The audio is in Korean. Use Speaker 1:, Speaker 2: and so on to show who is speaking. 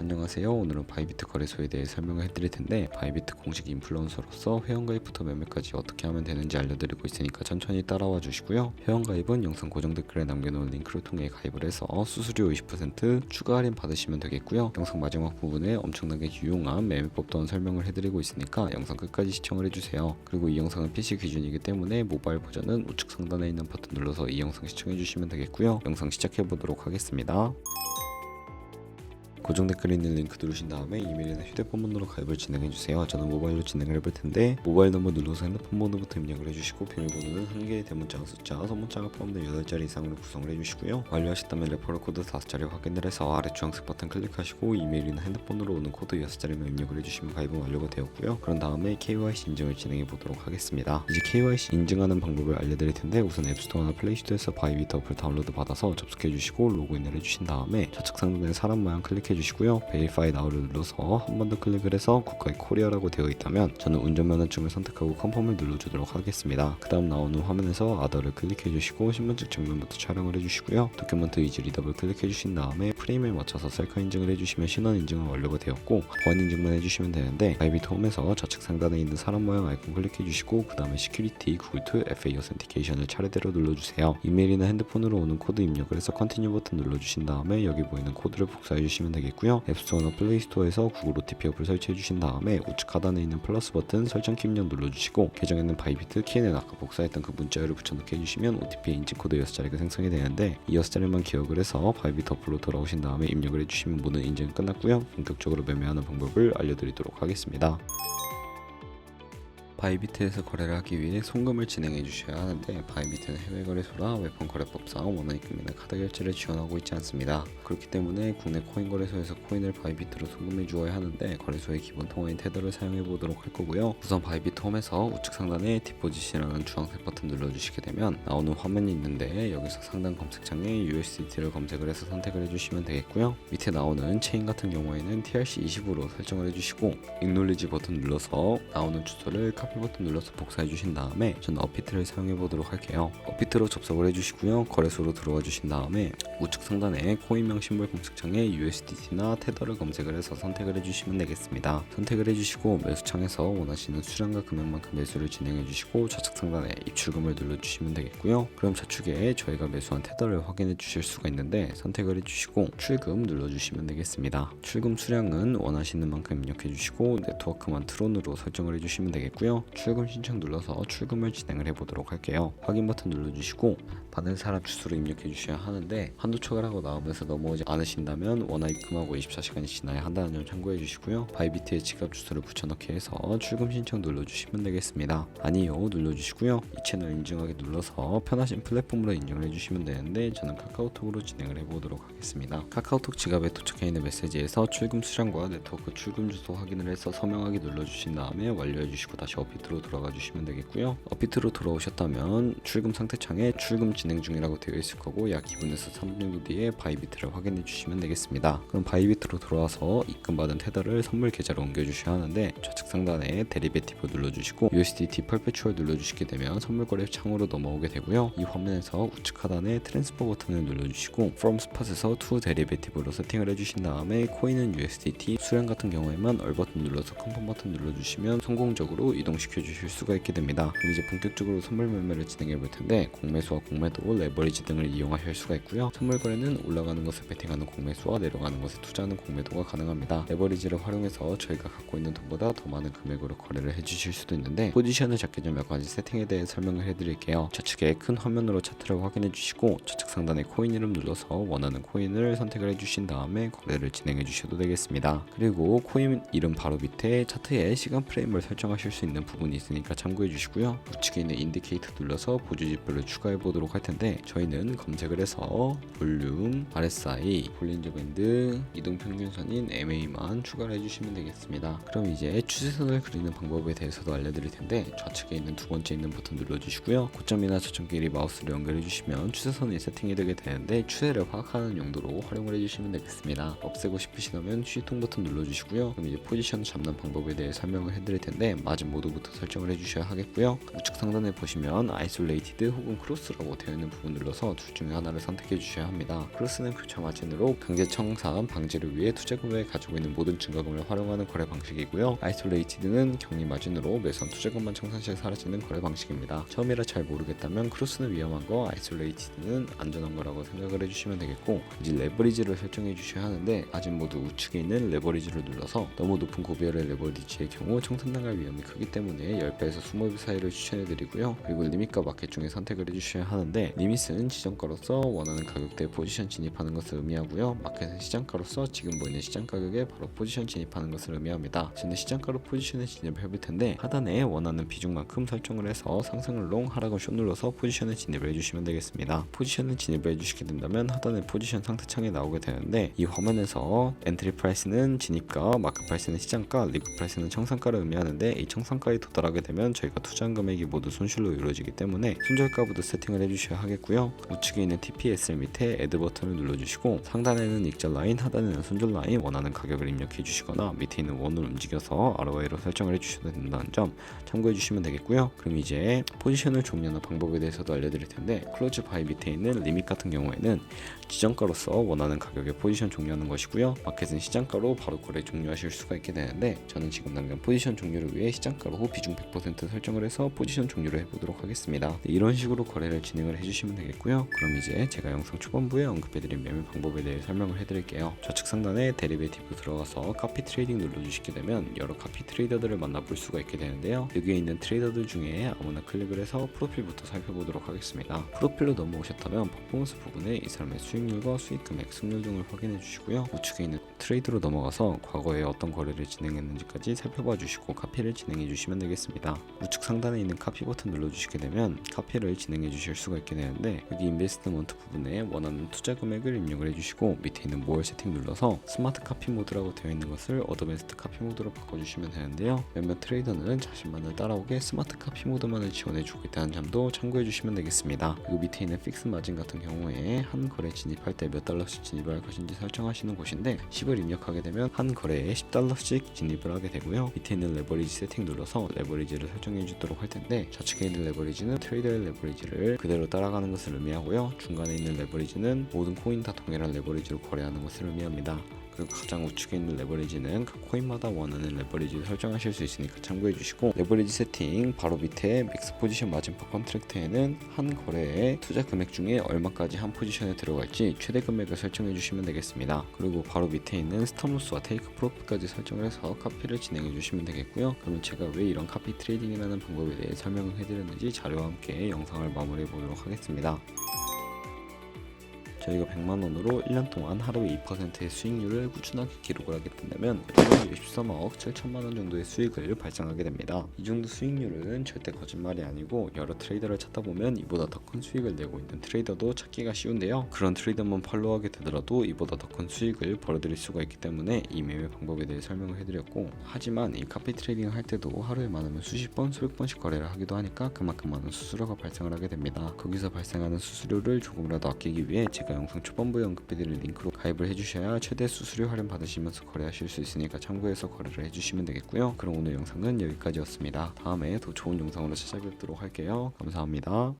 Speaker 1: 안녕하세요. 오늘은 바이비트 거래소에 대해 설명을 해드릴 텐데, 바이비트 공식 인플루언서로서 회원가입부터 매매까지 어떻게 하면 되는지 알려드리고 있으니까 천천히 따라와 주시고요. 회원가입은 영상 고정 댓글에 남겨놓은 링크를 통해 가입을 해서 수수료 20% 추가 할인 받으시면 되겠고요. 영상 마지막 부분에 엄청나게 유용한 매매법 또한 설명을 해드리고 있으니까 영상 끝까지 시청을 해주세요. 그리고 이 영상은 PC 기준이기 때문에 모바일 버전은 우측 상단에 있는 버튼 눌러서 이 영상 시청해주시면 되겠고요. 영상 시작해보도록 하겠습니다. 고정 댓글에 있는 링크 누르신 다음에 이메일이나 휴대폰 번호로 가입을 진행해주세요. 저는 모바일로 진행을 해볼 텐데, 모바일 넘버 눌러서 핸드폰 번호부터 입력을 해주시고, 비밀번호는 1개의 대문자와 숫자, 소문자가 포함된 8자리 이상으로 구성을 해주시고요. 완료하셨다면 레퍼럴 코드 5자리 확인을 해서 아래 주황색 버튼 클릭하시고 이메일이나 핸드폰으로 오는 코드 6자리만 입력을 해주시면 가입은 완료가 되었고요. 그런 다음에 KYC 인증을 진행해 보도록 하겠습니다. 이제 KYC 인증하는 방법을 알려드릴 텐데, 우선 앱스토어나 플레이스토어에서 바이비트 어플 다운로드 받아서 접속해 주시고 로그인을 해주신 다음에 좌측 상단에 사람 모양 클릭해 주시고요. Verify Now를 눌러서 한 번 더 클릭을 해서 국가의 코리아라고 되어 있다면 저는 운전면허증을 선택하고 컨펌을 눌러주도록 하겠습니다. 그 다음 나오는 화면에서 아더를 클릭해 주시고 신분증 정면부터 촬영을 해주시고요. 도큐먼트 이즈 리더블 클릭해 주신 다음에 프레임에 맞춰서 셀카 인증을 해주시면 신원 인증은 완료가 되었고, 보안 인증만 해주시면 되는데, 바이비트 홈에서 좌측 상단에 있는 사람 모양 아이콘 클릭해 주시고 그 다음에 시큐리티 구글 툴 FA 어센티케이션을 차례대로 눌러주세요. 이메일이나 핸드폰으로 오는 코드 입력을 해서 컨티뉴 버튼 눌러주신 다음에 여기 보이는 코드를 복사해 주시면 되겠고요. 앱스토어나 플레이스토어에서 구글 OTP 어플 설치해 주신 다음에 우측 하단에 있는 플러스 버튼 설정 키 입력 눌러주시고, 계정에는 바이비트 키에는 아까 복사했던 그 문자열을 붙여넣기 해주시면 OTP 인증 코드 6자리가 생성이 되는데, 이 6자리만 기억을 해서 바이비트 어플로 돌아오신 다음에 입력을 해주시면 모든 인증은 끝났고요. 본격적으로 매매하는 방법을 알려드리도록 하겠습니다. 바이비트에서 거래를 하기 위해 송금을 진행해 주셔야 하는데, 바이비트는 해외 거래소라 웹폰 거래법상 원화입 금이나 카드 결제를 지원하고 있지 않습니다. 그렇기 때문에 국내 코인 거래소에서 코인을 바이비트로 송금해 주어야 하는데, 거래소의 기본 통화인 테더를 사용해 보도록 할 거고요. 우선 바이비트 홈에서 우측 상단에 디포짓이라는 주황색 버튼 눌러주시게 되면 나오는 화면이 있는데, 여기서 상단 검색창에 USDT를 검색을 해서 선택을 해주시면 되겠고요. 밑에 나오는 체인 같은 경우에는 TRC20으로 설정을 해주시고, 익놀리지 버튼 눌러서 나오는 주소를 카피 버튼 눌러서 복사해 주신 다음에 저는 업비트를 사용해 보도록 할게요. 업비트로 접속을 해주시고요. 거래소로 들어와 주신 다음에 우측 상단에 코인명 심볼 검색창에 USDT나 테더를 검색을 해서 선택을 해주시면 되겠습니다. 선택을 해주시고 매수창에서 원하시는 수량과 금액만큼 매수를 진행해 주시고, 좌측 상단에 입출금을 눌러주시면 되겠고요. 그럼 좌측에 저희가 매수한 테더를 확인해 주실 수가 있는데, 선택을 해주시고 출금 눌러주시면 되겠습니다. 출금 수량은 원하시는 만큼 입력해 주시고 네트워크만 트론으로 설정을 해주시면 되겠고요. 출금 신청 눌러서 출금을 진행을 해보도록 할게요. 확인 버튼 눌러주시고 받은 사람 주소를 입력해 주셔야 하는데, 한도 초과라고 나오면서 넘어오지 않으신다면 원화 입금하고 24시간이 지나야 한다는 점 참고해 주시고요. 바이비트의 지갑 주소를 붙여넣기 해서 출금 신청 눌러주시면 되겠습니다. 아니요 눌러주시고요. 이 채널 인증하기 눌러서 편하신 플랫폼으로 인증을 해주시면 되는데, 저는 카카오톡으로 진행을 해보도록 하겠습니다. 카카오톡 지갑에 도착해 있는 메시지에서 출금 수량과 네트워크 출금 주소 확인을 해서 서명하기 눌러주신 다음에 완료해 주시고 다시 업비트로 돌아가 주시면 되겠고요. 업비트로 돌아오셨다면 출금 상태창에 출금 진행 중이라고 되어 있을 거고, 약 2분에서 3분 정도 뒤에 바이비트를 확인해 주시면 되겠습니다. 그럼 바이비트로 돌아와서 입금받은 테더를 선물 계좌로 옮겨 주셔야 하는데, 좌측 상단에 데리베티브 눌러주시고 USDT 퍼페추얼 눌러주시게 되면 선물 거래 창으로 넘어오게 되고요. 이 화면에서 우측 하단에 트랜스퍼 버튼을 눌러주시고 From Spot에서 To 데리베티브로 세팅을 해주신 다음에 코인은 USDT, 수량 같은 경우에만 얼 버튼 눌러서 컨펌 버튼 눌러주시면 성공적으로 이동시켜 주실 수가 있게 됩니다. 그럼 이제 본격적으로 선물 매매를 진행해 볼 텐데, 공매수와 공매도, 레버리지 등을 이용하실 수가 있고요. 선물 거래는 올라가는 것을 베팅하는 공매수와 내려가는 것에 투자하는 공매도가 가능합니다. 레버리지를 활용해서 저희가 갖고 있는 돈보다 더 많은 금액으로 거래를 해주실 수도 있는데, 포지션을 잡기 전 몇 가지 세팅에 대해 설명을 해드릴게요. 좌측에 큰 화면으로 차트를 확인해 주시고 좌측 상단에 코인 이름 눌러서 원하는 코인을 선택을 해주신 다음에 거래를 진행해 주셔도 되겠습니다. 그리고 코인 이름 바로 밑에 차트에 시간 프레임을 설정하실 수 있는 부분이 있으니까 참고해 주시고요. 우측에 있는 인디케이터 눌러서 보조 지표를 추가해 보도록 할 텐데, 저희는 검색을 해서 볼륨, RSI, 볼린저 밴드, 이동 평균선인 MA만 추가를 해주시면 되겠습니다. 그럼 이제 추세선을 그리는 방법에 대해서도 알려드릴 텐데, 좌측에 있는 두 번째 있는 버튼 눌러주시고요. 고점이나 저점끼리 마우스를 연결해 주시면 추세선이 세팅이 되게 되는데, 추세를 파악하는 용도로 활용을 해주시면 되겠습니다. 없애고 싶으시다면 휴지통 버튼 눌러주시고요. 그럼 이제 포지션 잡는 방법에 대해 설명을 해드릴 텐데, 마진 모두 부분부터 설정을 해주셔야 하겠고요. 우측 상단에 보시면 아이솔레이티드 혹은 크로스라고 되어 있는 부분 눌러서 둘 중에 하나를 선택해 주셔야 합니다. 크로스는 교차 마진으로 강제 청산 방지를 위해 투자금에 가지고 있는 모든 증가금을 활용하는 거래 방식이고요. 아이솔레이티드는 격리 마진으로 매선 투자금만 청산 시에 사라지는 거래 방식입니다. 처음이라 잘 모르겠다면 크로스는 위험한 거, 아이솔레이티드는 안전한 거라고 생각을 해주시면 되겠고, 이제 레버리지를 설정해 주셔야 하는데 아직 모두 우측에 있는 레버리지를 눌러서 너무 높은 구별의 레버리지의 경우 청산당할 위험이 크기 때문에 10배에서 20배 사이를 추천해 드리고요. 그리고 리밋과 마켓 중에 선택을 해주셔야 하는데, 리밋은 지정가로서 원하는 가격대에 포지션 진입하는 것을 의미하고요. 마켓은 시장가로서 지금 보이는 시장 가격에 바로 포지션 진입하는 것을 의미합니다. 저는 시장가로 포지션에 진입을 해볼 텐데, 하단에 원하는 비중만큼 설정을 해서 상승을 롱, 하락을 숏 눌러서 포지션에 진입을 해주시면 되겠습니다. 포지션에 진입을 해주시게 된다면 하단에 포지션 상태창이 나오게 되는데, 이 화면에서 엔트리 프라이스는 진입가, 마크 프라이스는 시장가, 리브 프라이스는 청산가를 의미하는데, 이 청산가에 도달하게 되면 저희가 투자한 금액이 모두 손실로 이루어지기 때문에 손절가부터 세팅을 해주셔야 하겠고요. 우측에 있는 TPSL 밑에 애드 버튼을 눌러주시고, 상단에는 익절 라인, 하단에는 손절 라인 원하는 가격을 입력해 주시거나 밑에 있는 원을 움직여서 ROI로 설정을 해주셔도 된다는 점 참고해 주시면 되겠고요. 그럼 이제 포지션을 종료하는 방법에 대해서도 알려드릴 텐데, 클로즈 바이 밑에 있는 리밋 같은 경우에는 지정가로서 원하는 가격에 포지션 종료하는 것이고요. 마켓은 시장가로 바로 거래 종료하실 수가 있게 되는데, 저는 지금 당장 포지션 종료를 위해 시장가로 비중 100% 설정을 해서 포지션 종료를 해보도록 하겠습니다. 이런 식으로 거래를 진행을 해주시면 되겠고요. 그럼 이제 제가 영상 초반부에 언급해드린 매매 방법에 대해 설명을 해드릴게요. 좌측 상단에 데리베이티브 들어가서 카피 트레이딩 눌러주시게 되면 여러 카피 트레이더들을 만나볼 수가 있게 되는데요. 여기에 있는 트레이더들 중에 아무나 클릭을 해서 프로필부터 살펴보도록 하겠습니다. 프로필로 넘어오셨다면 퍼포먼스 부분에 이 사람의 수익률과 수익 금액, 승률 등을 확인해 주시고요. 우측에 있는 트레이드로 넘어가서 과거에 어떤 거래를 진행했는지까지 살펴봐 주시고 카피를 진행해 주시면 되겠습니다. 우측 상단에 있는 카피 버튼 눌러주시게 되면 카피를 진행해 주실 수가 있게 되는데, 여기 인베스트먼트 부분에 원하는 투자 금액을 입력을 해주시고 밑에 있는 모어 세팅 눌러서 스마트 카피 모드라고 되어 있는 것을 어드밴스드 카피 모드로 바꿔주시면 되는데요. 몇몇 트레이더는 자신만을 따라오게 스마트 카피 모드만을 지원해주고 있다는 점도 참고해 주시면 되겠습니다. 그리고 밑에 있는 픽스 마진 같은 경우에 한 거래 진입할 때 몇 달러씩 진입을 할 것인지 설정하시는 곳인데, 10을 입력하게 되면 한 거래에 10달러씩 진입을 하게 되고요. 밑에 있는 레버리지 세팅 눌러서 레버리지를 설정해 주도록 할 텐데, 좌측에 있는 레버리지는 트레이더의 레버리지를 그대로 따라가는 것을 의미하고요. 중간에 있는 레버리지는 모든 코인 다 동일한 레버리지로 거래하는 것을 의미합니다. 그리고 가장 우측에 있는 레버리지는 각 코인마다 원하는 레버리지를 설정하실 수 있으니까 참고해 주시고, 레버리지 세팅 바로 밑에 맥스 포지션 마진 퍼 컨트랙트에는 한 거래에 투자 금액 중에 얼마까지 한 포지션에 들어갈지 최대 금액을 설정해 주시면 되겠습니다. 그리고 바로 밑에 있는 스톱로스와 테이크 프로핏까지 설정을 해서 카피를 진행해 주시면 되겠고요. 그러면 제가 왜 이런 카피 트레이딩이라는 방법에 대해 설명을 해드렸는지 자료와 함께 영상을 마무리해 보도록 하겠습니다. 저희가 100만원으로 1년 동안 하루에 2%의 수익률을 꾸준하게 기록을 하게 된다면 13억 7천만원 정도의 수익을 발생하게 됩니다. 이 정도 수익률은 절대 거짓말이 아니고, 여러 트레이더를 찾다 보면 이보다 더 큰 수익을 내고 있는 트레이더도 찾기가 쉬운데요. 그런 트레이더만 팔로우하게 되더라도 이보다 더 큰 수익을 벌어들일 수가 있기 때문에 이 매매 방법에 대해 설명을 해드렸고, 하지만 이 카피 트레이딩을 할 때도 하루에 많으면 수십 번, 수백 번씩 거래를 하기도 하니까 그만큼 많은 수수료가 발생을 하게 됩니다. 거기서 발생하는 수수료를 조금이라도 아끼기 위해 제가 영상 초반부에 언급해드린 링크로 가입을 해주셔야 최대 수수료 할인 받으시면서 거래하실 수 있으니까 참고해서 거래를 해주시면 되겠고요. 그럼 오늘 영상은 여기까지였습니다. 다음에 더 좋은 영상으로 찾아뵙도록 할게요. 감사합니다.